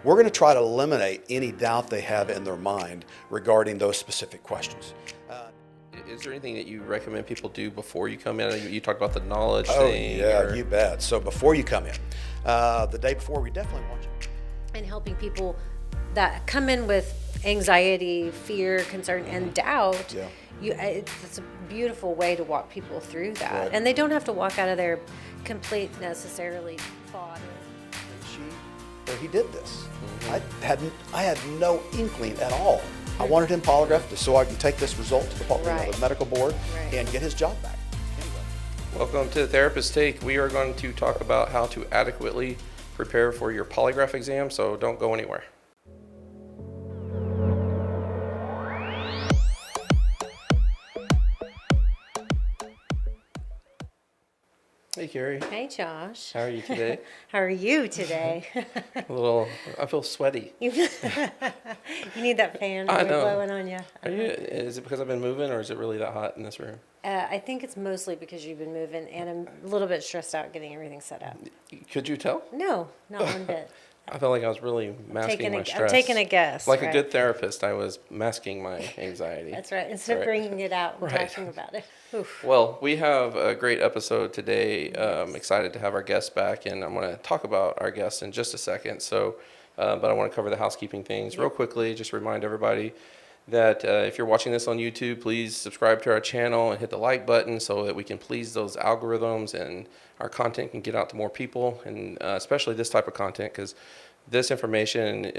we're going to try to eliminate any doubt they have in their mind regarding those specific questions. Is there anything that you recommend people do before you come in? You talked about the knowledge Oh, thing. yeah, you bet. So before you come in, the day before, we definitely want you. And helping people that come in with anxiety, fear, concern, and doubt. Yeah. It's a beautiful way to walk people through that. Right. And they don't have to walk out of there complete necessarily thought. He did this. I had no inkling at all. I wanted him polygraphed so I can take this result to the medical board and get his job back. Anyway. Welcome to the Therapist Take. We are going to talk about how to adequately prepare for your polygraph exam, so don't go anywhere. Hey, Carrie. Hey, Josh. How are you today? How are you today? I feel sweaty. You need that fan blowing on you. Is it because I've been moving, or is it really that hot in this room? I think it's mostly because you've been moving, and I'm a little bit stressed out getting everything set up. Could you tell? No, not one bit. I felt like I was really masking my stress. I'm taking a guess. Like a good therapist, I was masking my anxiety. That's right. Instead of bringing it out and talking about it. Oof. Well, we have a great episode today. Excited to have our guests back, and I'm going to talk about our guests in just a second. So, but I want to cover the housekeeping things real quickly. Just remind everybody that if you're watching this on YouTube, please subscribe to our channel and hit the like button so that we can please those algorithms and our content can get out to more people, and especially this type of content, because this information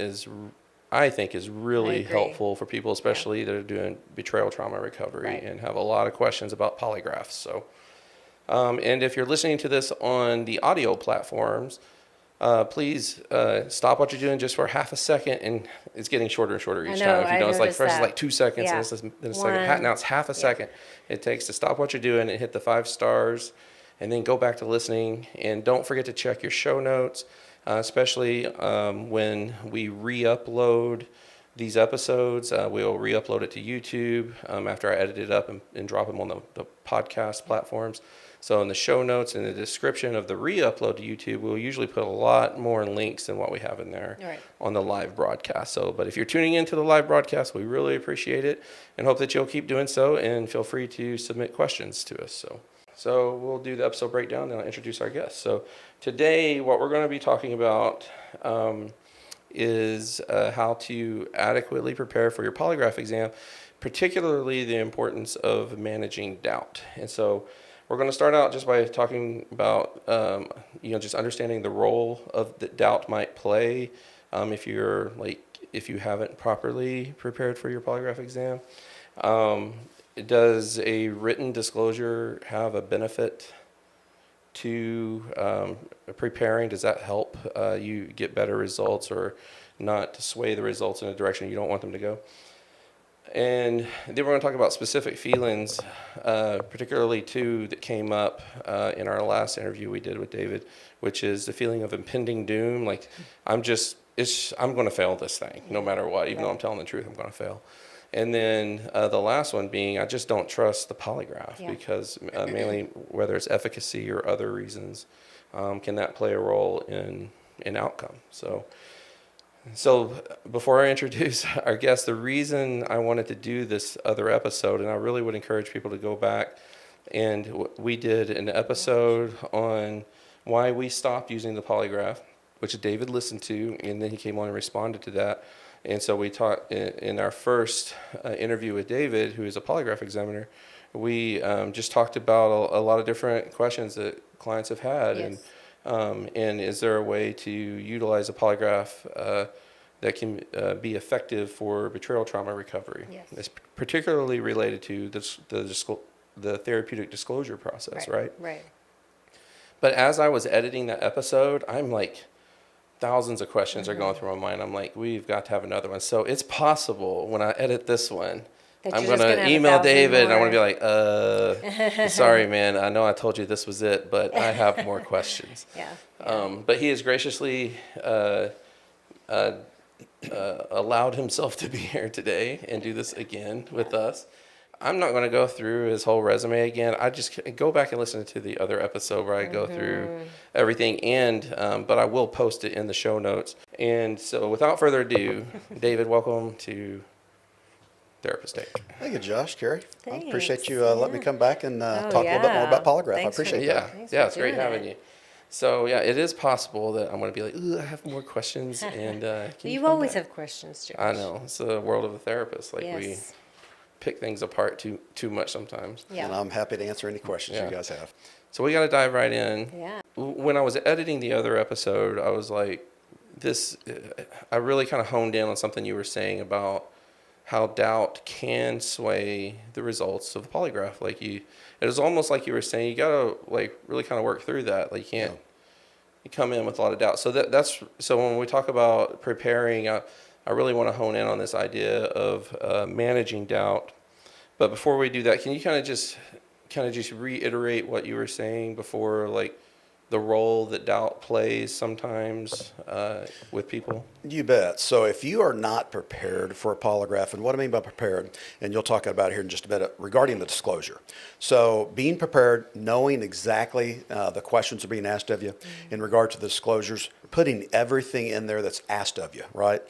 I think is really helpful for people, especially that are doing betrayal trauma recovery and have a lot of questions about polygraphs. So, and if you're listening to this on the audio platforms, please stop what you're doing just for half a second, and it's getting shorter and shorter each time. If you know, it's like first it's like 2 seconds, and then a second. Now it's half a second. It takes to stop what you're doing and hit the 5 stars, and then go back to listening. And don't forget to check your show notes, especially when we re-upload these episodes. We'll re-upload it to YouTube after I edit it up and drop them on the podcast platforms. So in the show notes and the description of the re-upload to YouTube, we'll usually put a lot more links than what we have in there on the live broadcast. So, but if you're tuning into the live broadcast, we really appreciate it and hope that you'll keep doing so, and feel free to submit questions to us. So we'll do the episode breakdown and I'll introduce our guests. So today what we're going to be talking about is how to adequately prepare for your polygraph exam, particularly the importance of managing doubt. And so we're going to start out just by talking about, just understanding the role of that doubt might play if you haven't properly prepared for your polygraph exam. Does a written disclosure have a benefit to preparing? Does that help you get better results, or not to sway the results in a direction you don't want them to go? And then we're going to talk about specific feelings, particularly two that came up in our last interview we did with David, which is the feeling of impending doom. Like I'm going to fail this thing no matter what, even though I'm telling the truth, I'm going to fail. And then the last one being, I just don't trust the polygraph because mainly whether it's efficacy or other reasons, can that play a role in outcome? So before I introduce our guest, the reason I wanted to do this other episode, and I really would encourage people to go back, and we did an episode on why we stopped using the polygraph, which David listened to, and then he came on and responded to that. And so we talked in our first interview with David, who is a polygraph examiner. We just talked about a lot of different questions that clients have had, and is there a way to utilize a polygraph that can be effective for betrayal trauma recovery? Yes. It's particularly related to the therapeutic disclosure process, right? Right. But as I was editing that episode, I'm like, thousands of questions are going through my mind. I'm like, we've got to have another one. So it's possible when I edit this one, I'm going to email David and I want to be like, sorry, man, I know I told you this was it, but I have more questions. But he has graciously allowed himself to be here today and do this again with us. I'm not going to go through his whole resume again. I just go back and listen to the other episode where I go through everything, and but I will post it in the show notes. And so, without further ado, David, welcome to Therapist Take. Thank you, Josh, Carrie. I appreciate Thanks. you letting me come back and talk a little bit more about Polygraph. Thanks I appreciate that. Thanks Yeah, for it's great doing having it. you. So yeah, it is possible that I'm going to be like, "Ooh, I have more questions," and can You come always back? have questions, Josh. I know it's the world of a therapist. Like we Yes. pick things apart too much sometimes. Yeah. And I'm happy to answer any questions Yeah. you guys have. So we got to dive right in. Yeah. When I was editing the other episode, I was like, this. I really kind of honed in on something you were saying about how doubt can sway the results of the polygraph. Like it was almost like you were saying you gotta like really kind of work through that. Like you can't you come in with a lot of doubt. So that's so when we talk about preparing, I really want to hone in on this idea of managing doubt. But before we do that, can you kind of just reiterate what you were saying before, like the role that doubt plays sometimes with people? You bet. So if you are not prepared for a polygraph, and what I mean by prepared, and you'll talk about it here in just a minute, regarding the disclosure. So being prepared, knowing exactly the questions are being asked of you in regard to the disclosures, putting everything in there that's asked of you, right?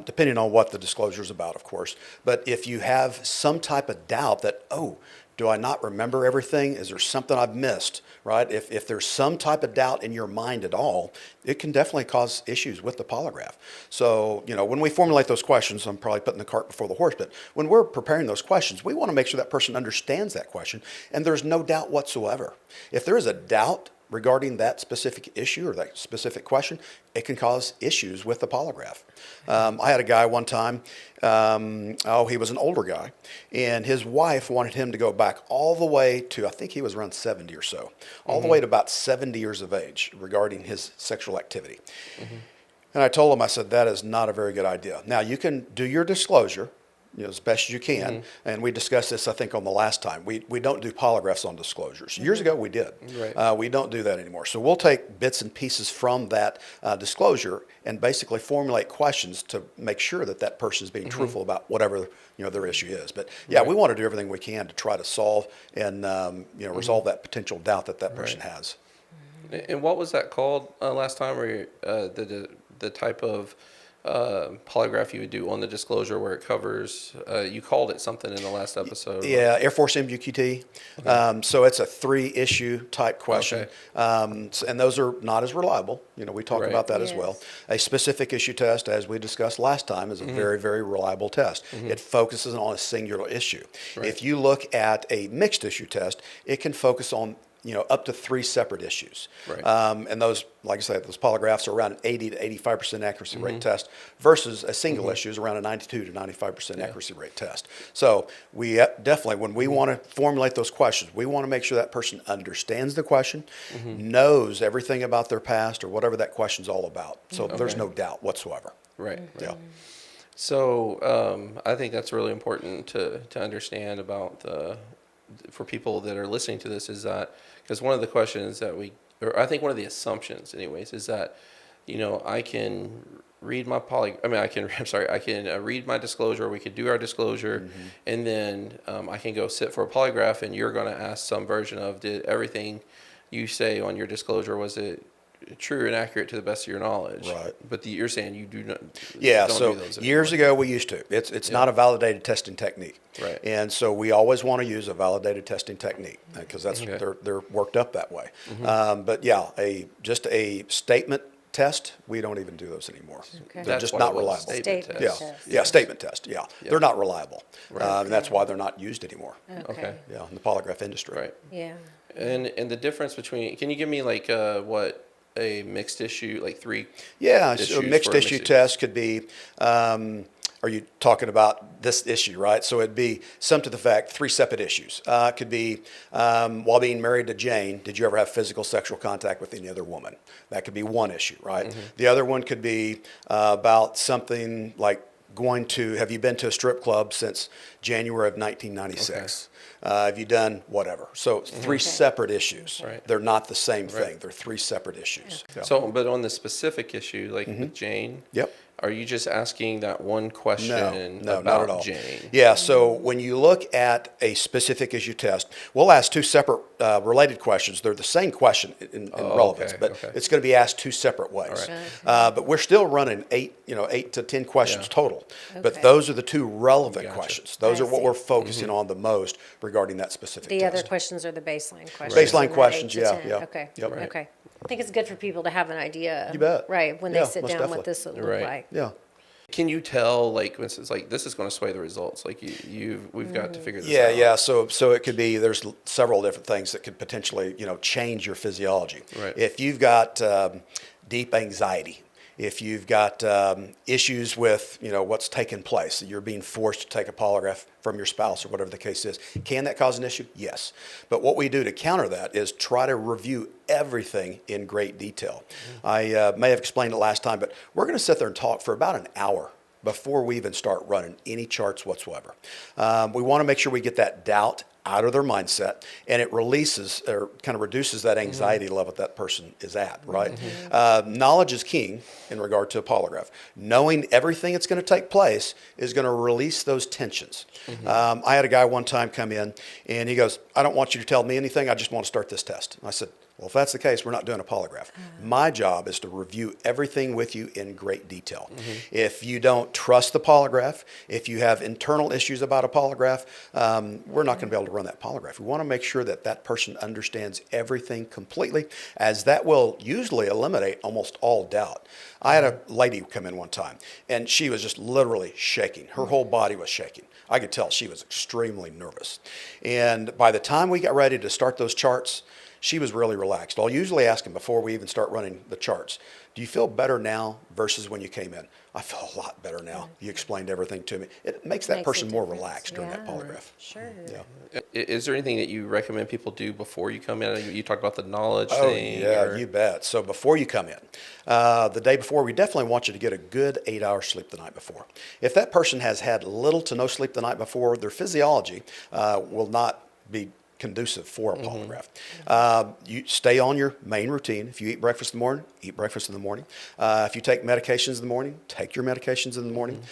Depending on what the disclosure is about, of course. But if you have some type of doubt that, oh, do I not remember everything? Is there something I've missed, right? If there's some type of doubt in your mind at all, it can definitely cause issues with the polygraph. So, when we formulate those questions, I'm probably putting the cart before the horse, but when we're preparing those questions, we want to make sure that person understands that question and there's no doubt whatsoever. If there is a doubt regarding that specific issue or that specific question, it can cause issues with the polygraph. I had a guy one time, he was an older guy, and his wife wanted him to go back all the way to, I think he was around 70 or so, all the way to about 70 years of age regarding his sexual activity. And I told him, I said, that is not a very good idea. Now, you can do your disclosure, as best as you can. And we discussed this, I think, on the last time. We don't do polygraphs on disclosures. Years ago, we did. Right. We don't do that anymore. So we'll take bits and pieces from that disclosure and basically formulate questions to make sure that that person is being truthful about whatever their issue is. But yeah, we want to do everything we can to try to solve and resolve that potential doubt that person has. And what was that called last time? Where the type of polygraph you would do on the disclosure where it covers, you called it something in the last episode. Yeah, Air Force MUQT. Okay. So it's a 3-issue type question. Okay. And those are not as reliable. We talk about that as well. A specific issue test, as we discussed last time, is a very, very reliable test. It focuses on a singular issue. Right. If you look at a mixed issue test, it can focus on up to 3 separate issues. Right. And those, like I said, those polygraphs are around an 80 to 85% accuracy rate test versus a single issue is around a 92 to 95% accuracy rate test. So we definitely, when we want to formulate those questions, we want to make sure that person understands the question, knows everything about their past or whatever that question's all about. So there's no doubt whatsoever. Right. Yeah. So I think that's really important to understand about for people that are listening to this, is that because one of the questions that I think one of the assumptions anyways is that I can read my I can read my disclosure, we could do our disclosure, and then I can go sit for a polygraph, and you're going to ask some version of, did everything you say on your disclosure, was it true and accurate to the best of your knowledge? Right. But you're saying you do not. Yeah. Don't So do those years ago we used to. It's not a validated testing technique. Right. And so we always want to use a validated testing technique because that's they're worked up that way. But yeah, just a statement test, we don't even do those anymore. Okay. They're just not reliable. Statement test. Yeah, statement test. Yeah, they're not reliable, and that's why they're not used anymore. Okay. Yeah, in the polygraph industry. Right. Yeah. And the difference between, can you give me like what a mixed issue, like 3? Yeah, so a mixed issue test could be. Are you talking about this issue, right? So it'd be some to the fact 3 separate issues. It could be, while being married to Jane, did you ever have physical sexual contact with any other woman? That could be one issue, right? The other one could be about something like have you been to a strip club since January of 1996? Have you done whatever? So 3 separate issues. Right. They're not the same thing. They're 3 separate issues. So, but on the specific issue, like with Jane, are you just asking that one question No, about not at all. Jane? Yeah, so when you look at a specific issue test, we'll ask two separate related questions. They're the same question in relevance, but it's going to be asked two separate ways. All But we're still running 8 to 10 questions Yeah. total. But Okay. those are the two relevant Gotcha. questions. Those I are what see. we're focusing on the most regarding that specific The test. other questions are the baseline questions. Baseline and the questions, 8 to yeah, 10. yeah. Okay, Yep. Right. okay. I think it's good for people to have an idea. You bet. Right, when Yeah, they sit most down, definitely. what this will look Right. like. Yeah. Can you tell, like, when it's like this is going to sway the results? Like we've got to figure this Yeah, out. yeah. So it could be there's several different things that could potentially change your physiology. Right. If you've got deep anxiety, if you've got issues with what's taking place, you're being forced to take a polygraph from your spouse or whatever the case is, can that cause an issue? Yes. But what we do to counter that is try to review everything in great detail. I may have explained it last time, but we're going to sit there and talk for about an hour before we even start running any charts whatsoever. We want to make sure we get that doubt out of their mindset, and it releases or kind of reduces that anxiety level that person is at, right? Knowledge is king in regard to a polygraph. Knowing everything that's going to take place is going to release those tensions. I had a guy one time come in, and he goes, I don't want you to tell me anything, I just want to start this test. And I said, well, if that's the case, we're not doing a polygraph. My job is to review everything with you in great detail. If you don't trust the polygraph, if you have internal issues about a polygraph, we're not going to be able to run that polygraph. We want to make sure that that person understands everything completely, as that will usually eliminate almost all doubt. I had a lady come in one time, and she was just literally shaking. Her whole body was shaking. I could tell she was extremely nervous. And by the time we got ready to start those charts, she was really relaxed. I'll usually ask them before we even start running the charts, do you feel better now versus when you came in? I feel a lot better now. You explained everything to me. It makes that Makes a person more difference. relaxed during that Yeah. polygraph. Sure. Yeah. Is there anything that you recommend people do before you come in? You talked about the knowledge Oh, thing. yeah, or- you bet. So before you come in, the day before, we definitely want you to get a good 8 hours sleep the night before. If that person has had little to no sleep the night before, their physiology will not be conducive for a polygraph. You stay on your main routine. If you eat breakfast in the morning, eat breakfast in the morning. If you take medications in the morning, take your medications in the morning.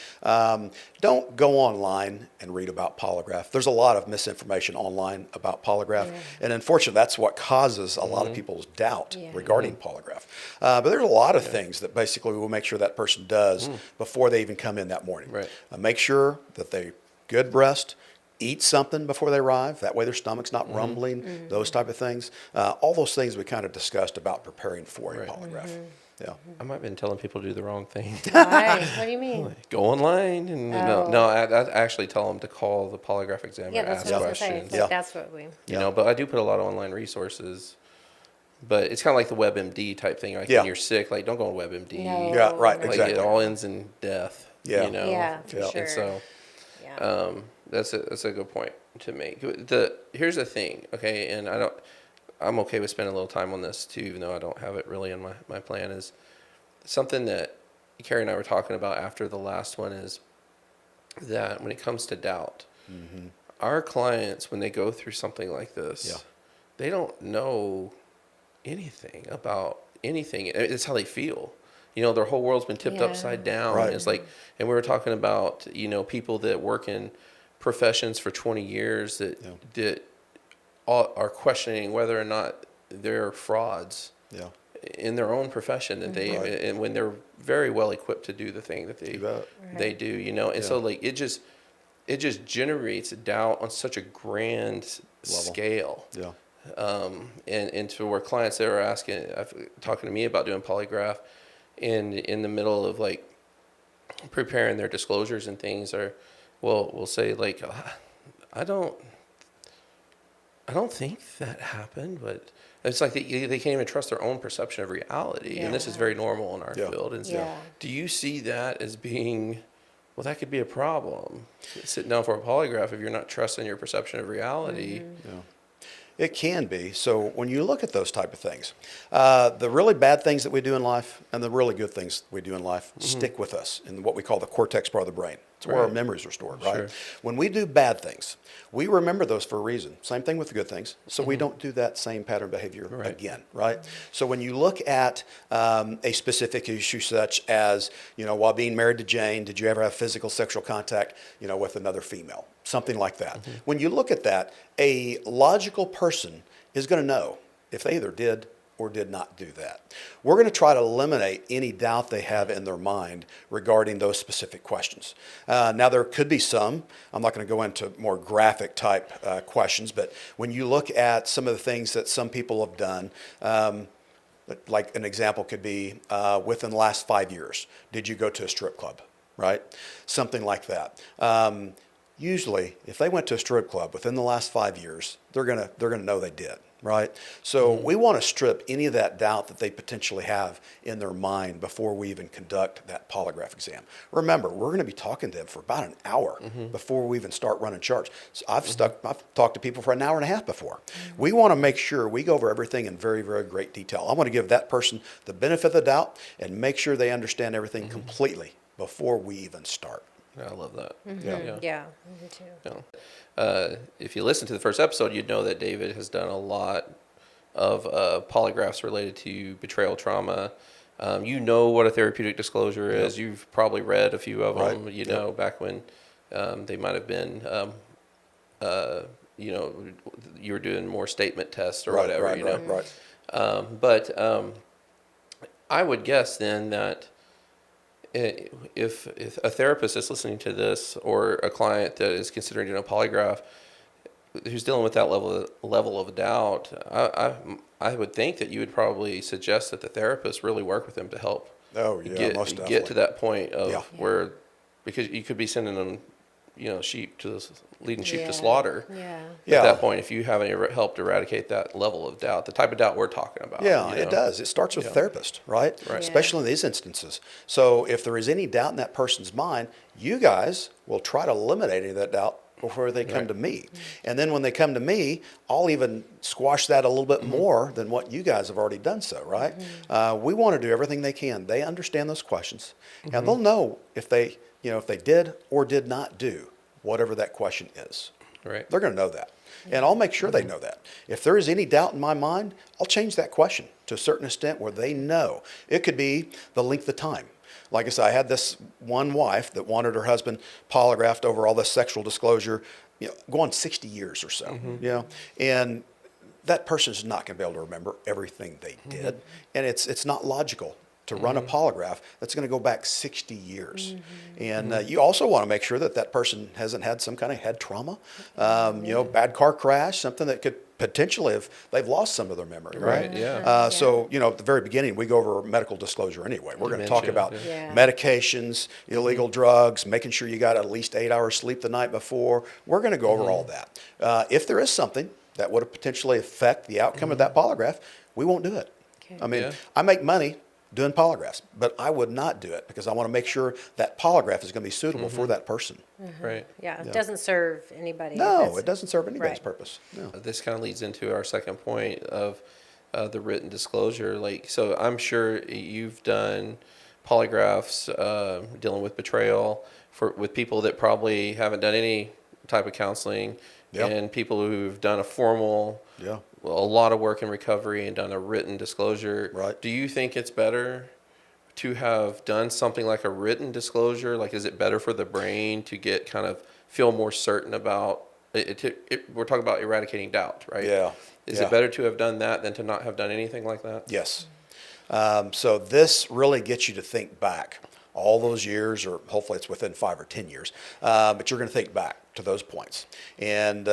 Don't go online and read about polygraph. There's a lot of misinformation online about polygraph, and unfortunately, that's what causes a lot of people's doubt regarding polygraph. But there's a lot of things that basically we'll make sure that person does before they even come in that morning. Right. Make sure that they good rest, eat something before they arrive. That way their stomach's not rumbling, those type of things. All those things we kind of discussed about preparing for a polygraph. Yeah. I might have been telling people to do the wrong thing. Why? What do you mean? Go online and I actually tell them to call the Polygraph Examiner, Yeah, that's ask what I was going to say. questions. Like, that's what we. You know, but I do put a lot of online resources. But it's kind of like the WebMD type thing. Like Yeah. when you're sick, like don't go on WebMD. No. Yeah, right, no. Like exactly. it all ends in death. Yeah. You know? Yeah, for Yeah. sure. And so Yeah. that's a good point to make. Here's the thing, okay, and I'm okay with spending a little time on this too, even though I don't have it really in my plan. Is something that Carrie and I were talking about after the last one is that when it comes to doubt, our clients, when they go through something like this, they don't know anything about anything. It's how they feel. You know, their whole world's been tipped Yeah. upside down. Right. It's like, and we were talking about, people that work in professions for 20 years that are questioning whether or not they're frauds Yeah. in their own profession that they, Right. and when they're very well equipped to do the thing that You bet. they do, and so like it just generates doubt on such a grand scale. Yeah. And to where clients that are talking to me about doing polygraph in the middle of like preparing their disclosures and things we'll say like, I don't think that happened, but it's like they can't even trust their own perception of reality. And this is very normal in our field. And so Yeah. do you see that as being, well, that could be a problem, sitting down for a polygraph if you're not trusting your perception of reality? Yeah. It can be. So when you look at those type of things, the really bad things that we do in life and the really good things we do in life stick with us in what we call the cortex part of the brain. It's where our memories are stored, right? Sure. When we do bad things, we remember those for a reason. Same thing with the good things. So we don't do that same pattern behavior again, right? So when you look at a specific issue such as, while being married to Jane, did you ever have physical sexual contact, with another female? Something like that. When you look at that, a logical person is going to know if they either did or did not do that. We're going to try to eliminate any doubt they have in their mind regarding those specific questions. Now, there could be some, I'm not going to go into more graphic type questions, but when you look at some of the things that some people have done, like an example could be within the last 5 years, did you go to a strip club, right? Something like that. Usually, if they went to a strip club within the last 5 years, they're gonna know they did, right? So we want to strip any of that doubt that they potentially have in their mind before we even conduct that polygraph exam. Remember, we're going to be talking to them for about an hour before we even start running charts. So I've talked to people for an hour and a half before. We want to make sure we go over everything in very, very great detail. I want to give that person the benefit of the doubt and make sure they understand everything completely before we even start. I love that. Yeah, me too. If you listen to the first episode, you'd know that David has done a lot of polygraphs related to betrayal trauma. You know what a therapeutic disclosure is. You've probably read a few of them, back when they might have been, you were doing more statement tests or whatever, Right. But I would guess then that if a therapist is listening to this or a client that is considering doing a polygraph who's dealing with that level of doubt, I would think that you would probably suggest that the therapist really work with them to help get to that point of where, because you could be sending them leading sheep to slaughter. At that point, if you haven't helped eradicate that level of doubt, the type of doubt we're talking about. It does. It starts with a therapist, right? Especially in these instances. So if there is any doubt in that person's mind, you guys will try to eliminate any of that doubt before they come to me. And then when they come to me, I'll even squash that a little bit more than what you guys have already done so, right? We want to do everything they can. They understand those questions, and they'll know if they did or did not do whatever that question is. Right. They're going to know that. And I'll make sure they know that. If there is any doubt in my mind, I'll change that question to a certain extent where they know. It could be the length of time. Like I said, I had this one wife that wanted her husband polygraphed over all this sexual disclosure, going 60 years or so, and that person is not going to be able to remember everything they did. And it's not logical to run a polygraph that's going to go back 60 years. And you also want to make sure that that person hasn't had some kind of head trauma, bad car crash, something that could potentially they've lost some of their memory, right? So, at the very beginning, we go over medical disclosure anyway. We're going to talk about medications, illegal drugs, making sure you got at least 8 hours sleep the night before. We're going to go over all that. If there is something that would potentially affect the outcome of that polygraph, we won't do it. I mean, I make money doing polygraphs, but I would not do it because I want to make sure that polygraph is going to be suitable for that person. Right. Yeah, it doesn't serve anybody. No, it doesn't serve anybody's purpose. No. This kind of leads into our second point of the written disclosure. So I'm sure you've done polygraphs dealing with betrayal with people that probably haven't done any type of counseling, and people who've done a formal, a lot of work in recovery and done a written disclosure. Right. Do you think it's better to have done something like a written disclosure? Like, is it better for the brain to feel more certain about it? We're talking about eradicating doubt, right? Yeah. Is it better to have done that than to not have done anything like that? Yes. So this really gets you to think back all those years, or hopefully it's within 5 or 10 years, but you're going to think back to those points. And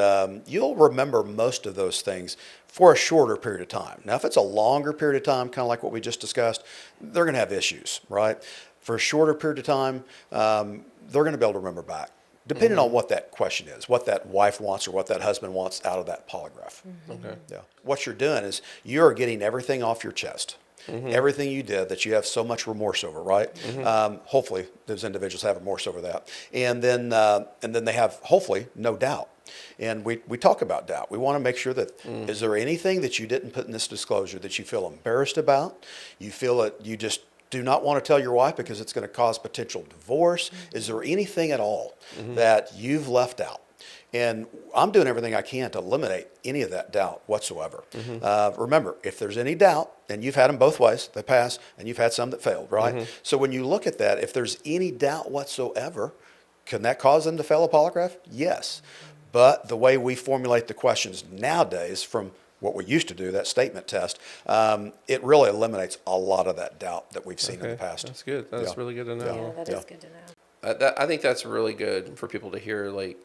you'll remember most of those things for a shorter period of time. Now, if it's a longer period of time, kind of like what we just discussed, they're going to have issues, right? For a shorter period of time, they're going to be able to remember back, depending on what that question is, what that wife wants or what that husband wants out of that polygraph. Okay. Yeah. What you're doing is you're getting everything off your chest. Everything you did that you have so much remorse over, right? Hopefully those individuals have remorse over that. And then they have, hopefully, no doubt And we talk about doubt. We want to make sure that, is there anything that you didn't put in this disclosure that you feel embarrassed about? You feel that you just do not want to tell your wife because it's going to cause potential divorce? Is there anything at all that you've left out? And I'm doing everything I can to eliminate any of that doubt whatsoever. Remember, if there's any doubt, and you've had them both ways, they pass, and you've had some that failed, right? So when you look at that, if there's any doubt whatsoever, can that cause them to fail a polygraph? Yes. But the way we formulate the questions nowadays from what we used to do, that statement test, it really eliminates a lot of that doubt that we've seen in the past. That's good. That's really good to know. Yeah, that is good to know. I think that's really good for people to hear, like,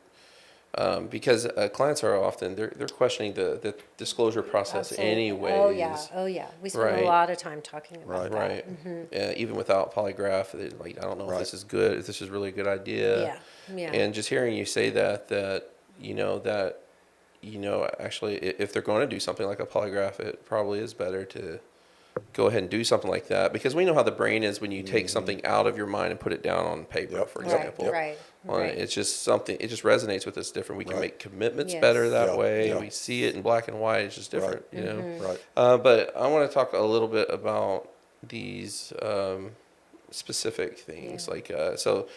because clients are often they're questioning the disclosure process Absolutely. anyways. Oh yeah. We spend a lot of time talking about that. Right. Even without polygraph, like, I don't know if this is good, if this is really a good idea. Yeah. And just hearing you say that actually, if they're going to do something like a polygraph, it probably is better to go ahead and do something like that, because we know how the brain is when you take something out of your mind and put it down on paper, for example. Right. It's just something, it just resonates with us different. We can make commitments better that way. We see it in black and white. It's just different, you know? But I want to talk a little bit about these specific things. So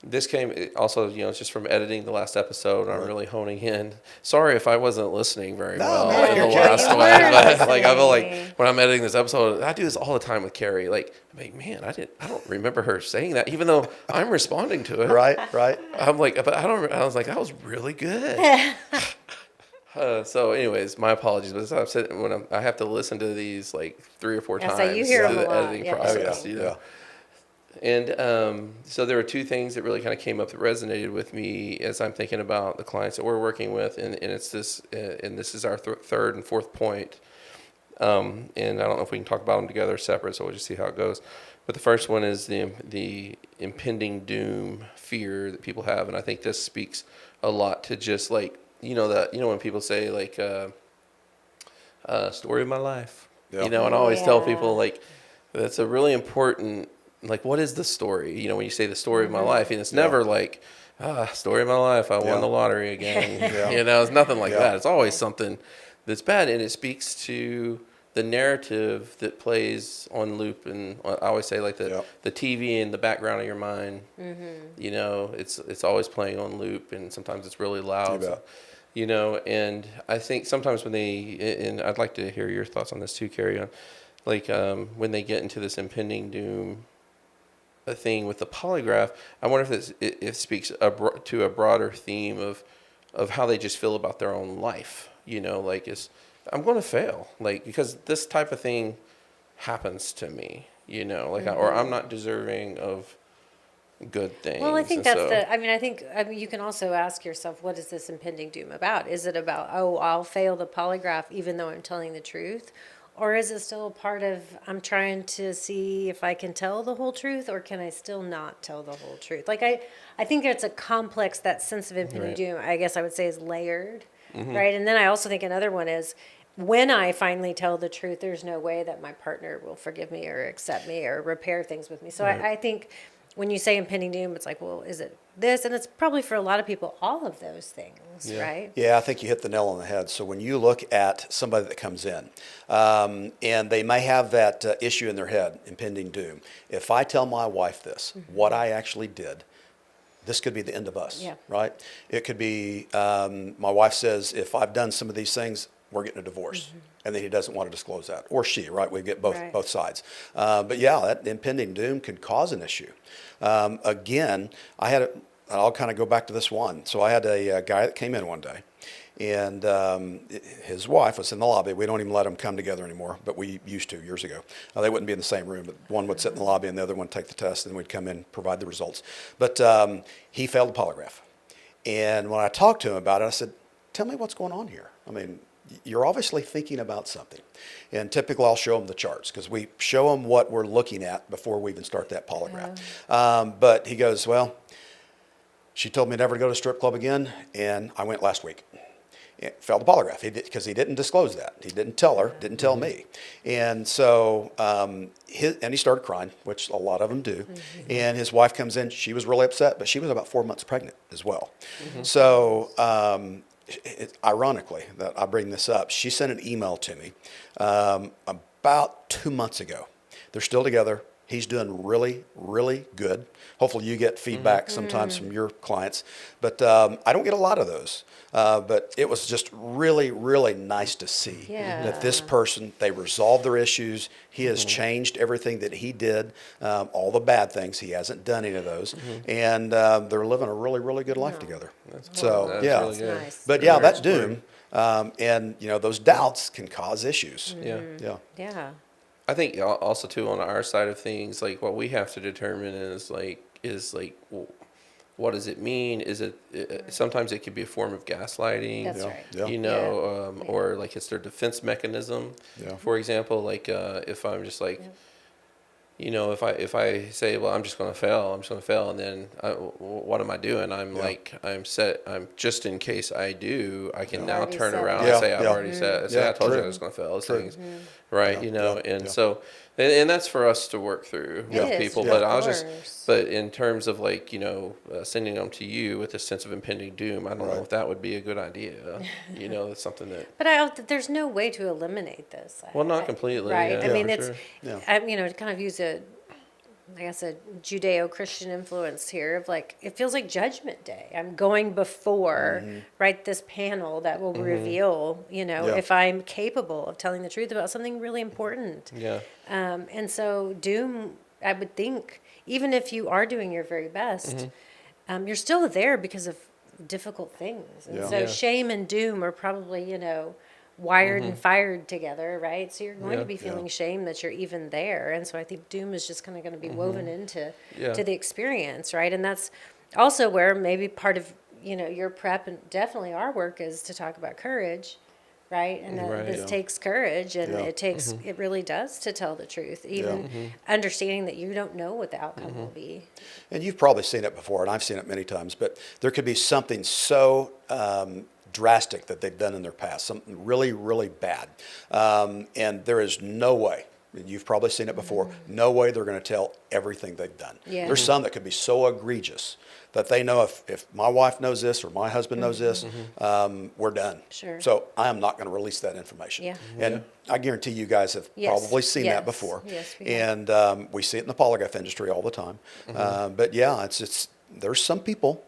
this came also, just from editing the last episode. I'm really honing in. Sorry if I wasn't listening very well in the last one. But I feel like when I'm editing this episode, I do this all the time with Carrie. Like, man, I don't remember her saying that, even though I'm responding to it. Right. I'm like, but I was like, that was really good. So, anyways, my apologies. But I've said when I have to listen to these like 3 or 4 times So you hear through them the a lot. editing process. And so there were 2 things that really kind of came up that resonated with me as I'm thinking about the clients that we're working with, and it's this, and this is our third and fourth point. And I don't know if we can talk about them together or separate, so we'll just see how it goes. But the first one is the impending doom fear that people have, and I think this speaks a lot to just like when people say like story of my life, and I always tell people like that's a really important. Like, what is the story? When you say the story of my life, and it's never like, story of my life, I won the lottery again. It's nothing like that. It's always something that's bad, and it speaks to the narrative that plays on loop. And I always say like the TV in the background of your mind. It's always playing on loop, and sometimes it's really loud. And I think sometimes when and I'd like to hear your thoughts on this too, Carrie, on like when they get into this impending doom thing with the polygraph, I wonder if it speaks to a broader theme of how they just feel about their own life. Like I'm going to fail, like, because this type of thing happens to me. Or I'm not deserving of good things. Well, I think that's I think you can also ask yourself, what is this impending doom about? Is it about, I'll fail the polygraph even though I'm telling the truth? Or is it still a part of, I'm trying to see if I can tell the whole truth, or can I still not tell the whole truth? Like, I think it's a complex, that sense of impending doom, I guess I would say, is layered, right? And then I also think another one is, when I finally tell the truth, there's no way that my partner will forgive me or accept me or repair things with me. So I think when you say impending doom, it's like, well, is it this? And it's probably for a lot of people, all of those things, right? Yeah, I think you hit the nail on the head. So when you look at somebody that comes in, and they may have that issue in their head, impending doom. If I tell my wife this, what I actually did, this could be the end of us, right? It could be, my wife says, if I've done some of these things, we're getting a divorce. And then he doesn't want to disclose that. Or she, right? We get both sides. But yeah, that impending doom could cause an issue. Again, I'll kind of go back to this one. So I had a guy that came in one day, and his wife was in the lobby. We don't even let them come together anymore, but we used to years ago. They wouldn't be in the same room, but one would sit in the lobby and the other one would take the test, and we'd come in, provide the results. But he failed the polygraph. And when I talked to him about it, I said, tell me what's going on here. I mean, you're obviously thinking about something. And typically I'll show them the charts, because we show them what we're looking at before we even start that polygraph. But he goes, well, she told me never to go to a strip club again, and I went last week. Failed the polygraph because he didn't disclose that. He didn't tell her, didn't tell me. And so, and he started crying, which a lot of them do. And his wife comes in. She was really upset, but she was about 4 months pregnant as well. So ironically that I bring this up, she sent an email to me about 2 months ago. They're still together. He's doing really, really good. Hopefully you get feedback sometimes from your clients, but I don't get a lot of those. But it was just really, really nice to see that this person, they resolved their issues. He has changed everything that he did, all the bad things. He hasn't done any of those. And they're living a really, really good life together. So, yeah. really good. Nice. But yeah, that doom and, those doubts can cause issues. Yeah. Yeah. Yeah. I think also too on our side of things, like what we have to determine is well, what does it mean? Is it sometimes it could be a form of gaslighting, That's right. Yeah. or like it's their defense mechanism. Yeah. For example, like if I'm just like, if I say, well, I'm just going to fail, and then what am I doing? I'm just in case I do, I can now Already turn said around it. and say I've Yeah. already said, Yeah, I told you I true. was going to fail those True. things, right? Yeah. And Yeah. so, and that's for us to work through It with is, people. of But I was course. but in terms of like, sending them to you with a sense of impending doom, I don't know Right. if that would be a good idea. It's something that, But there's no way to eliminate this. well, not completely, Right. yeah, I mean, for it's, sure. Yeah. to kind of use a Judeo-Christian influence here of like, it feels like Judgment Day. I'm going before, right, this panel that will reveal, Yeah. if I'm capable of telling the truth about something really important. Yeah. And so doom, I would think, even if you are doing your very best, you're still there because of difficult things. And Yeah. so Yeah. shame and doom are probably, wired and fired together, right? So you're going Yeah. to be feeling shame that you're even there. And so I think doom is just kind of going to be woven into Yeah. to the experience, right? And that's also where maybe part of, your prep and definitely our work is to talk about courage, right? And that Right. this Yeah. takes courage and Yeah. it really does to tell the truth, even understanding that you don't know what the outcome will be. And you've probably seen it before, and I've seen it many times, but there could be something so drastic that they've done in their past, something really, really bad. And there is no way, and you've probably seen it before, no way they're going to tell everything they've done. Yeah. There's some that could be so egregious that they know if my wife knows this or my husband knows this, we're done. Sure. So I am not going to release that information. Yeah. And I guarantee you guys have Yes. probably seen Yes. that before. Yes, we have. And we see it in the polygraph industry all the time. But yeah, it's there's some people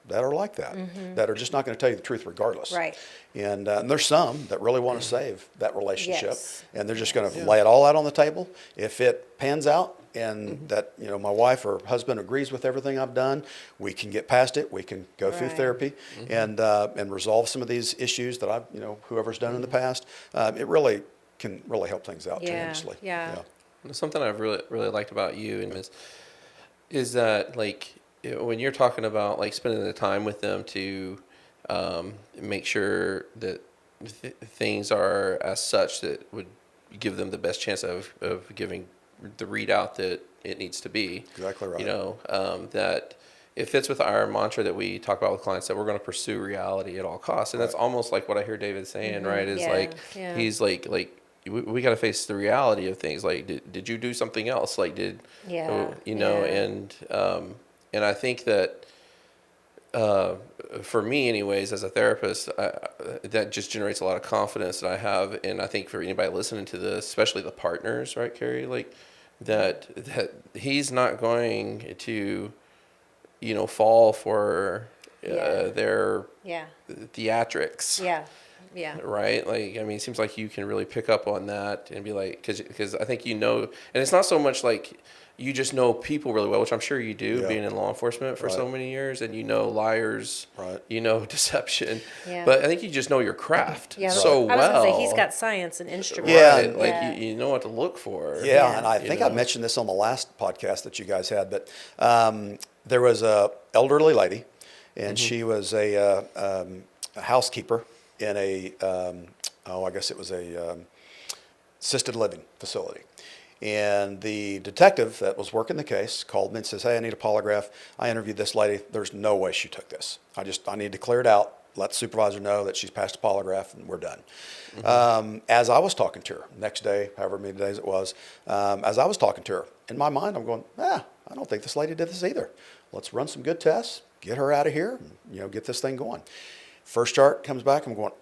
that are like that, that are just not going to tell you the truth regardless. Right. And there's some that really want to save that relationship, Yes. and they're just going to lay it all out on the table. If it pans out and that my wife or husband agrees with everything I've done, we can get past it. We can go through Right. therapy and resolve some of these issues that I've whoever's done in the past. It really can really help things out Yeah, tremendously. yeah. Something I've really really liked about you and is that like when you're talking about like spending the time with them to make sure that things are as such that would give them the best chance of giving the readout that it needs to be. Exactly right. That it fits with our mantra that we talk about with clients that we're going to pursue reality at all costs, and that's almost like what I hear David saying, right? Is Yeah, like yeah. he's like we got to face the reality of things. Like, did you do something else? Like, Yeah, and I think that for me, anyways, as a therapist, that just generates a lot of confidence that I have, and I think for anybody listening to this, especially the partners, right, Carrie, like that he's not going to, fall for their Yeah. theatrics. Yeah. Yeah. Right? Like, I mean, it seems like you can really pick up on that and be like, because I think and it's not so much like you just know people really well, which I'm sure you do, Yeah. being in law enforcement for so Right. many years, and liars, Right. Deception. Yeah. But I think you just know your craft Yeah. so I was well. gonna say he's got science and instruments. Yeah. Right? Like, Yeah. you know what to look for. Yeah, Yeah. and I think I mentioned this on the last podcast that you guys had, but there was a elderly lady, and she was a housekeeper in I guess it was a assisted living facility. And the detective that was working the case called me and says, "Hey, I need a polygraph. I interviewed this lady. There's no way she took this. I need to clear it out. Let the supervisor know that she's passed a polygraph and we're done." As I was talking to her, next day, however many days it was, as I was talking to her, in my mind, I'm going, I don't think this lady did this either. Let's run some good tests, get her out of here, and, get this thing going. First chart comes back, I'm going,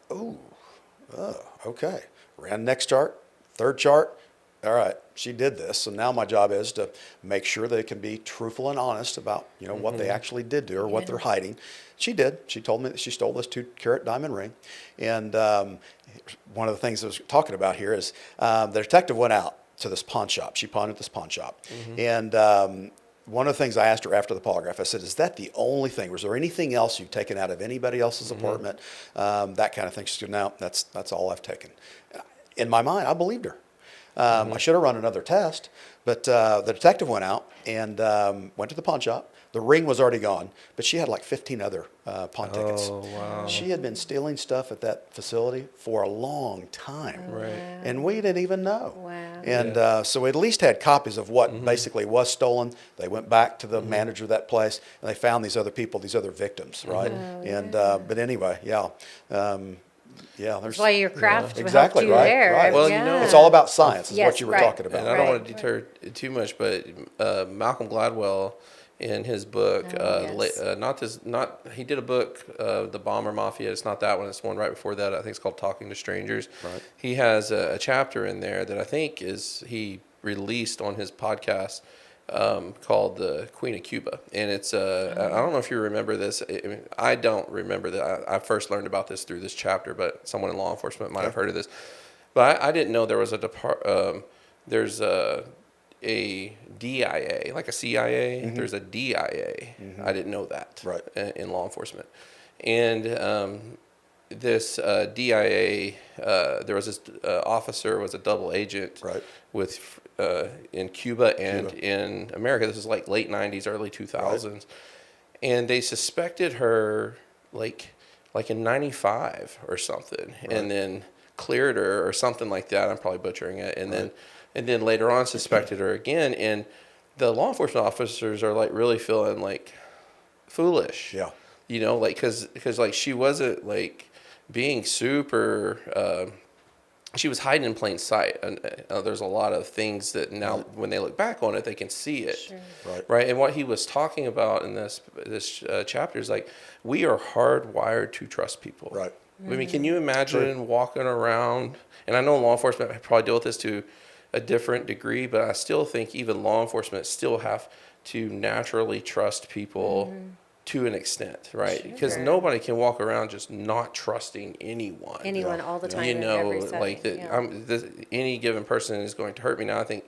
okay. Ran next chart, third chart. All right, she did this. So now my job is to make sure they can be truthful and honest about, what they actually did do or what they're hiding. She did. She told me that she stole this 2-carat diamond ring. And one of the things I was talking about here is the detective went out to this pawn shop. She pawned at this pawn shop. And one of the things I asked her after the polygraph, I said, is that the only thing? Was there anything else you've taken out of anybody else's apartment? That kind of thing. She said, no, that's all I've taken. In my mind, I believed her. I should have run another test, but the detective went out and went to the pawn shop. The ring was already gone, but she had like 15 other pawn tickets. Oh, wow. She had been stealing stuff at that facility for a long time. Right. And we didn't even know. Wow. And so we at least had copies of what basically was stolen. They went back to the manager of that place, and they found these other people, these other victims, right? And but anyway, That's why your craft exactly, helped you right, there. right. Well, it's all about science, is Yes, what you were right. talking about. And I don't want to deter too much, but Malcolm Gladwell, in his book, he did a book, The Bomber Mafia. It's not that one. It's one right before that. I think it's called Talking to Strangers. Right. He has a chapter in there that I think he released on his podcast called The Queen of Cuba. And it's, I don't know if you remember this. I don't remember that. I first learned about this through this chapter, but someone in law enforcement might have heard of this. But I didn't know there was there's a DIA, like a CIA. There's a DIA. I didn't know that in law enforcement. And this DIA, there was this officer was a double agent with in Cuba and in America. This is like late 90s, early 2000s. And they suspected her like in 95 or something, and then cleared her or something like that. I'm probably butchering it. And then later on suspected her again. And the law enforcement officers are like really feeling like foolish. Yeah. Like, cause like she wasn't like being super, she was hiding in plain sight. And there's a lot of things that now when they look back on it, they can see it. Sure. Right. And what he was talking about in this chapter is like, we are hardwired to trust people. Right. I mean, can you imagine walking around, and I know law enforcement probably deal with this to a different degree, but I still think even law enforcement still have to naturally trust people to an extent, right? Because nobody can walk around just not trusting anyone. Anyone all the time. In every setting. Like any given person is going to hurt me. Now I think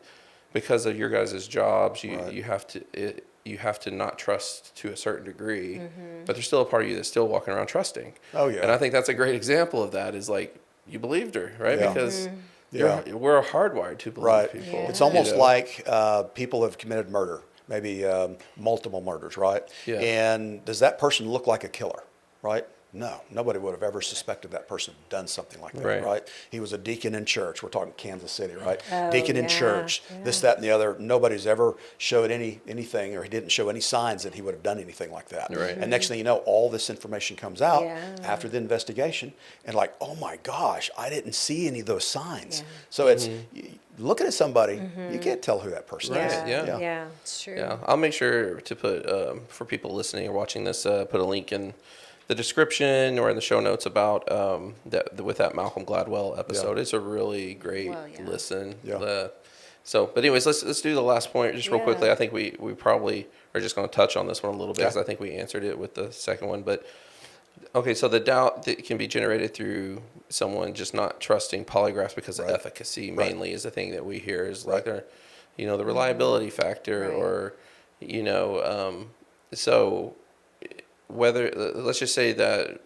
because of your guys' jobs, you have to not trust to a certain degree, but there's still a part of you that's still walking around trusting. Oh yeah. And I think that's a great example of that. Is like you believed her, right? Yeah. Because we're hardwired to believe people. Yeah. It's almost like people have committed murder, maybe multiple murders, right? Yeah. And does that person look like a killer, right? No, nobody would have ever suspected that person had done something like that, right? He was a deacon in church. We're talking Kansas City, right? Deacon in church, this, that, and the other. Nobody's ever showed anything, or he didn't show any signs that he would have done anything like that. Right. And next thing you know, all this information comes out after the investigation, and like, oh my gosh, I didn't see any of those signs. So it's looking at somebody, you can't tell who that person is. Yeah, it's true. Yeah, I'll make sure to put for people listening or watching this, put a link in the description or in the show notes about that with that Malcolm Gladwell episode. It's a really great listen. But anyways, let's do the last point just real quickly. I think we probably are just going to touch on this one a little bit because I think we answered it with the second one. But okay, so the doubt that can be generated through someone just not trusting polygraphs because of efficacy mainly is the thing that we hear is like the reliability factor or so. Whether let's just say that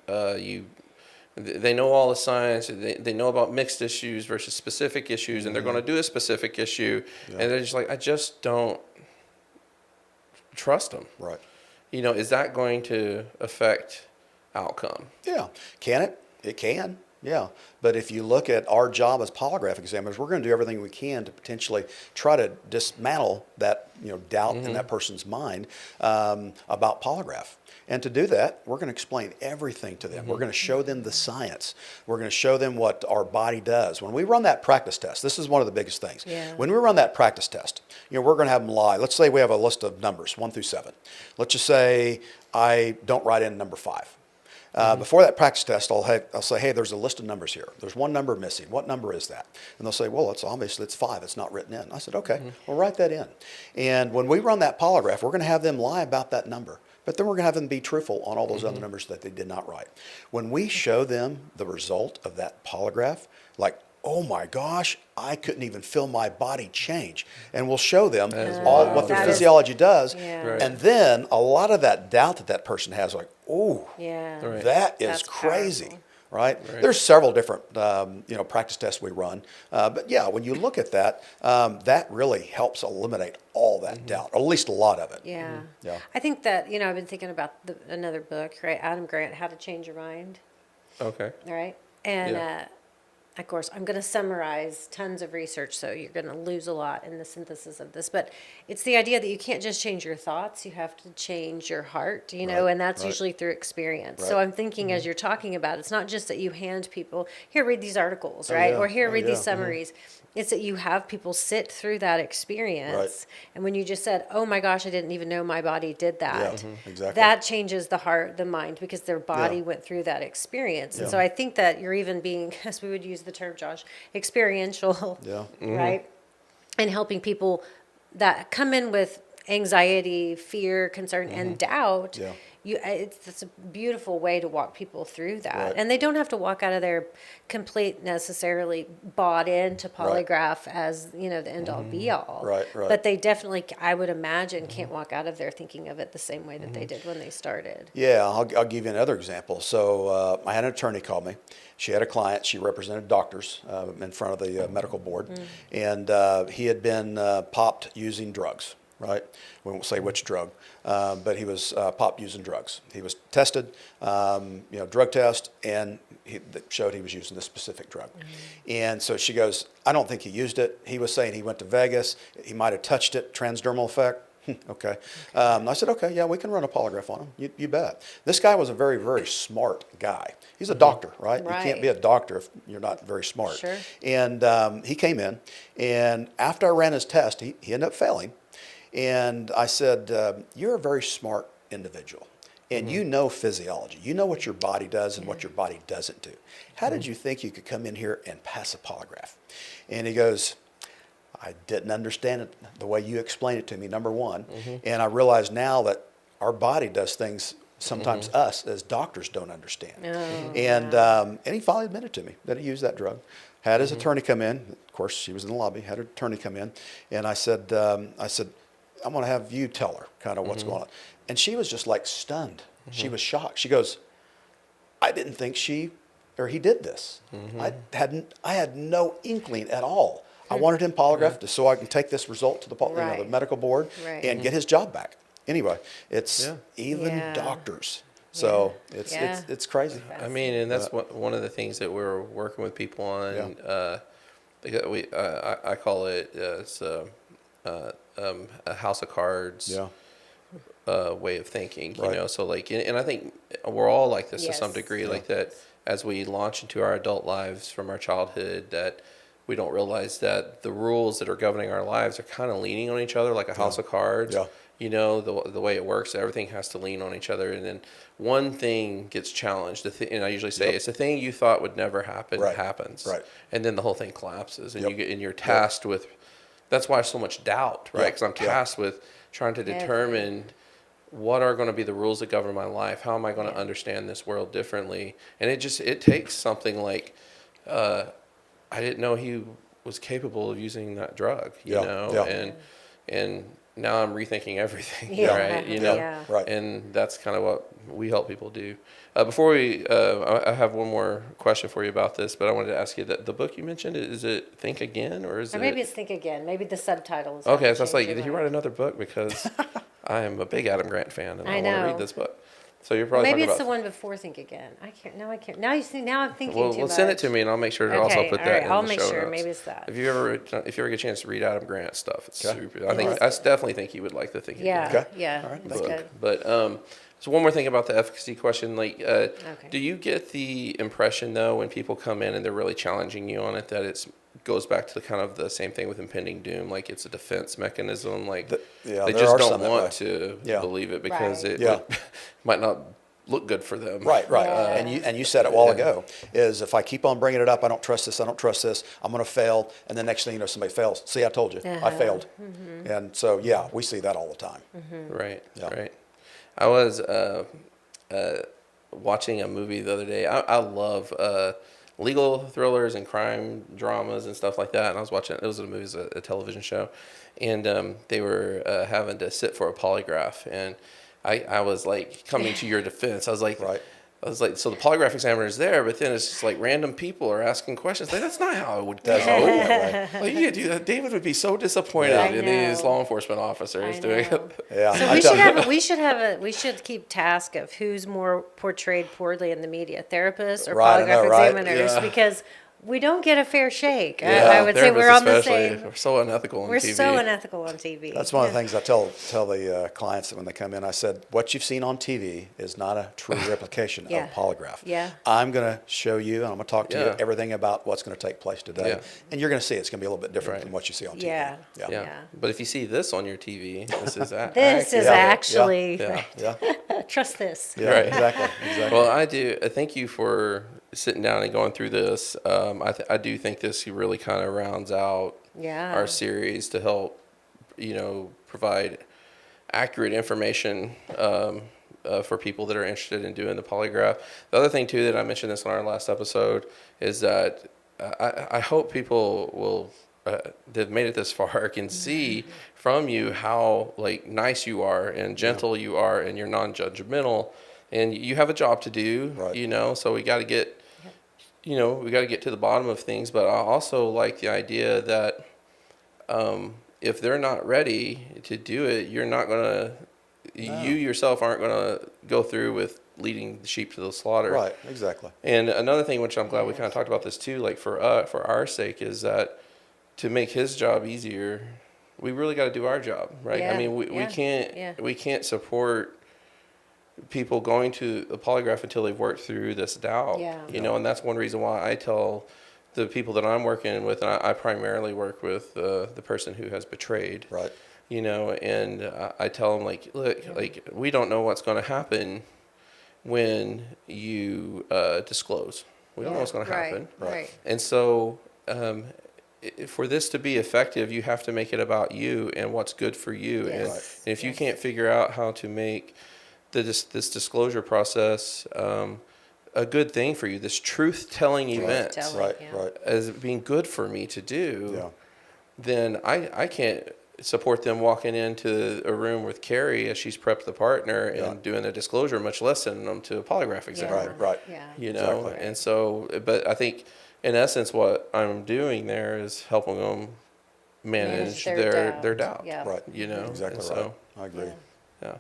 they know all the science, they know about mixed issues versus specific issues, and they're going to do a specific issue, and they're just like, I just don't trust them. Right. Is that going to affect outcome? Yeah. Can it? It can. Yeah. But if you look at our job as polygraph examiners, we're going to do everything we can to potentially try to dismantle that doubt in that person's mind about polygraph. And to do that, we're going to explain everything to them. We're going to show them the science. We're going to show them what our body does. When we run that practice test, this is one of the biggest things. Yeah. When we run that practice test, we're going to have them lie. Let's say we have a list of numbers, 1 through 7. Let's just say I don't write in number 5. Before that practice test, I'll say, hey, there's a list of numbers here. There's one number missing. What number is that? And they'll say, well, it's 5. It's not written in. I said, okay, well, write that in. And when we run that polygraph, we're going to have them lie about that number. But then we're going to have them be truthful on all those other numbers that they did not write. When we show them the result of that polygraph, like, oh my gosh, I couldn't even feel my body change. And we'll show them what their physiology does. Yeah. Right. And then a lot of that doubt that person has, like, oh, Yeah. Right. that is That's crazy. powerful. Right? There's several different, practice tests we run. But yeah, when you look at that, that really helps eliminate all that doubt, or at least a lot of it. Yeah. Yeah. I think that, I've been thinking about another book, right? Adam Grant, How to Change Your Mind, Okay. right? And, Yeah. of course, I'm going to summarize tons of research, so you're going to lose a lot in the synthesis of this. But it's the idea that you can't just change your thoughts; you have to change your heart, and that's usually through experience. So Right. I'm thinking, as you're talking about, it's not just that you hand people, here, read these articles, right? yeah. Or here, Oh, read yeah. these summaries. It's that you have people sit through that experience. Right. And when you just said, oh my gosh, I didn't even know my body did that. Exactly. That changes the heart, the mind, because their body Yeah. went through that experience. And Yeah. so I think that you're even being, as we would use the term, Josh, experiential, Yeah. right? And helping people that come in with anxiety, fear, concern, and doubt. Yeah. It's a beautiful way to walk people through that. Right. And they don't have to walk out of there complete necessarily bought into polygraph as, the end all be all. Right, right. But they definitely, I would imagine, can't walk out of there thinking of it the same way that they did when they started. Yeah, I'll give you another example. So I had an attorney call me. She had a client. She represented doctors in front of the medical board. And he had been popped using drugs, right? We won't say which drug, but he was popped using drugs. He was tested, drug test, and that showed he was using this specific drug. And so she goes, I don't think he used it. He was saying he went to Vegas. He might have touched it, transdermal effect. Okay. I said, okay, yeah, we can run a polygraph on him. You bet. This guy was a very, very smart guy. He's a doctor, right? You can't be a doctor if you're not very smart. Sure. And he came in, and after I ran his test, he ended up failing. And I said, you're a very smart individual, and you know physiology. You know what your body does and what your body doesn't do. How did you think you could come in here and pass a polygraph? And he goes, I didn't understand it the way you explained it to me, number one. And I realize now that our body does things sometimes us as doctors don't understand. And he finally admitted to me that he used that drug. Had his attorney come in. Of course, she was in the lobby. Had her attorney come in, and I said, I'm going to have you tell her kind of what's going on. And she was just like stunned. She was shocked. She goes, I didn't think he did this. I had no inkling at all. I wanted him polygraphed so I can take this result to the medical board and get his job back. Anyway, it's even doctors. So it's crazy. I mean, and that's one of the things that we're working with people on. I call it it's a house of cards way of thinking. So like, and I think we're all like this to some degree, like that. As we launch into our adult lives from our childhood, that we don't realize that the rules that are governing our lives are kind of leaning on each other like a house of cards. The way it works, everything has to lean on each other. And then one thing gets challenged. And I usually say it's the thing you thought would never happen happens. Right. And then the whole thing collapses. And you're tasked with, that's why so much doubt, right? Because I'm tasked with trying to determine what are going to be the rules that govern my life? How am I going to understand this world differently? And it takes something like, I didn't know he was capable of using that drug, and now I'm rethinking everything, right? Right. And that's kind of what we help people do. Before I have one more question for you about this, but I wanted to ask you that the book you mentioned, is it Think Again, or is it? Or maybe it's Think Again. Maybe the subtitle is. Okay, so I was like, did you write another book? Because I am a big Adam Grant fan, and I want to read this book. So you're probably maybe talking it's about the one before Think Again. I can't. Now you see. Now I'm thinking too well, much. send it to me, and I'll make sure to also put that in I'll the make show sure. notes. Maybe it's that. If you ever get a chance to read Adam Grant stuff, it's super. I definitely think you would like the Think Again. Yeah. All right, That's good. But so one more thing about the efficacy question, like, do you get the impression though when people come in and they're really challenging you on it that it goes back to kind of the same thing with impending doom, like it's a defense mechanism, like they just don't want to believe it because it might not look good for them. Right. Yeah. And you said it a while ago, is if I keep on bringing it up, I don't trust this, I'm going to fail. And the next thing you know, somebody fails. See, I told you, I failed. And so, yeah, we see that all the time. Right. Yeah. Right. I was watching a movie the other day. I love legal thrillers and crime dramas and stuff like that. And I was watching, it was a television show, and they were having to sit for a polygraph. And I was like coming to your defense. I was like, Right. so the polygraph examiner is there, but then it's just like random people are asking questions. Like, that's not how it would go. Like, you could do that. David would be so disappointed I in know. these law enforcement officers doing it. Yeah. So I we tell you. we should keep task of who's more portrayed poorly in the media, therapists or Right, I polygraph know, right? examiners, Yeah. because we don't get a fair shake. Yeah, I would say we're on the especially, same. we're so unethical on We're TV. so unethical on TV. That's one of the things I tell the clients that when they come in. I said, what you've seen on TV is not a true replication Yeah. of polygraph. Yeah. I'm going to show you, and I'm going to talk to you Yeah. everything about what's going to take place today. Yeah. And you're going to see it's going to be a little bit different Right. than what you see on TV. Yeah. Yeah. Yeah. Yeah. But if you see this on your TV, this is This is Yeah. actually Yeah. Yeah. trust this. Yeah. Right. Exactly. Exactly. Well, I do. Thank you for sitting down and going through this. I do think this really kind of rounds out Yeah. our series to help, provide accurate information for people that are interested in doing the polygraph. The other thing too that I mentioned this on our last episode is that I hope people will that have made it this far can see from you how nice you are and gentle you are, and you're non-judgmental, and you have a job to do. Right. So we got to get. We got to get to the bottom of things, but I also like the idea that if they're not ready to do it, you're not going to, you yourself aren't going to go through with leading the sheep to the slaughter. Right. Exactly. And another thing, which I'm glad we kind of talked about this too, for our sake, is that to make his job easier, we really got to do our job, right? Yeah. I mean, we can't support people going to a polygraph until they've worked through this doubt. Yeah. And that's one reason why I tell the people that I'm working with, and I primarily work with the person who has betrayed. Right. And I tell them look, we don't know what's going to happen when you disclose. We don't know what's going to happen. Right. And so for this to be effective, you have to make it about you and what's good for you. Yes. And if you can't figure out how to make this disclosure process a good thing for you, this truth-telling event Right. as being good for me to do, Yeah. then I can't support them walking into a room with Carrie as she's prepped the partner and doing a disclosure, much less sending them to a polygraph examiner. Right. Yeah. Exactly. And so, but I think in essence what I'm doing there is helping them manage their doubt. Yeah. Right. And Exactly right. so, I agree. yeah.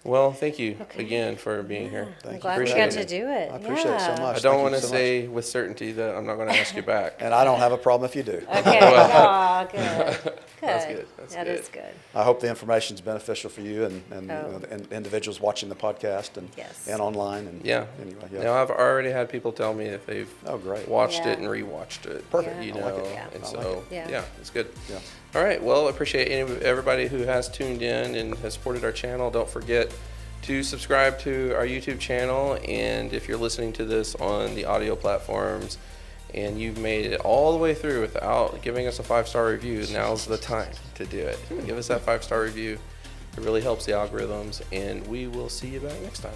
Well, thank you again for being here. I'm you. glad we Appreciate got to it. do it. I appreciate it so much. I Thank don't you want to so much. say with certainty that I'm not going to ask you back. And I don't have a problem if you do. Okay. Aw, good. That's good. That is good. I hope the information is beneficial for you and Oh. and individuals watching the podcast and Yes. and online. And Yeah. Anyway, yeah. Now I've already had people tell me if they've Oh, great. watched Yeah. it and rewatched it. Perfect. Yeah. I like it. Yeah. And I so like it. yeah, it's good. Yeah. All right. Well, appreciate everybody who has tuned in and has supported our channel. Don't forget to subscribe to our YouTube channel, and if you're listening to this on the audio platforms and you've made it all the way through without giving us a 5-star review, now's the time to do it. Give us that 5-star review. It really helps the algorithms, and we will see you back next time.